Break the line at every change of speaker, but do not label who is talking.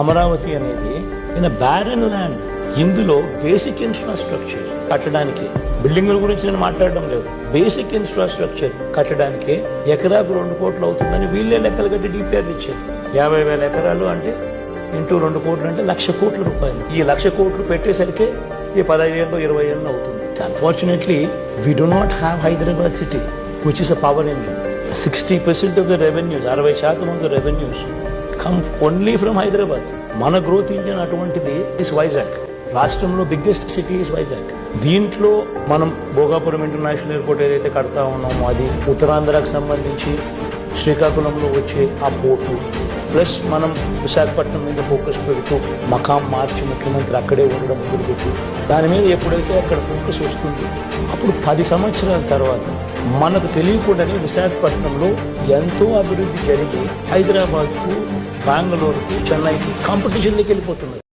అమరావతి అనేది in barren land. ఇందులో basic infrastructure కట్టడానికి, బిల్డింగుల గురించి నేను మాట్లాడడం లేదు, బేసిక్ ఇన్ఫ్రాస్ట్రక్చర్ కట్టడానికి ఎకరాకు 2 కోట్లు అవుతుందని వీళ్ళే లెక్కలు కట్టి డిపిఆర్ ఇచ్చారు. 50,000 ఎకరాలు అంటే ఇంటూ 2 కోట్లు అంటే 1,00,000 కోట్ల రూపాయలు. ఈ 1,00,000 కోట్లు పెట్టేసరికి ఈ 15 ఏళ్ళు 20 ఏళ్ళు అవుతుంది. Unfortunately, we do not have Hyderabad city, which is a power engine. 60% of the revenues, 60% of the revenues come only from Hyderabad. మన గ్రోత్ ఇంజిన్ అటువంటిది ఇస్ వైజాగ్. రాష్ట్రంలో బిగ్గెస్ట్ సిటీ ఇస్ వైజాగ్. దీంట్లో మనం భోగాపురం ఇంటర్నేషనల్ ఎయిర్పోర్ట్ ఏదైతే కడతా ఉన్నామో అది, ఉత్తరాంధ్రకు సంబంధించి శ్రీకాకుళంలో వచ్చే ఆ పోర్టు, ప్లస్ మనం విశాఖపట్నం మీద ఫోకస్ పెడుతూ మకాం మార్చి ముఖ్యమంత్రి అక్కడే ఉండడం మొదలుపెట్టి దాని మీద ఎప్పుడైతే అక్కడ ఫోకస్ వస్తుంది అప్పుడు 10 సంవత్సరాల తర్వాత మనకు తెలియకుండానే విశాఖపట్నంలో ఎంతో అభివృద్ధి జరిగి హైదరాబాద్కు, బెంగళూరుకు, చెన్నైకి కాంపిటీషన్లోకి వెళ్ళిపోతున్నారు.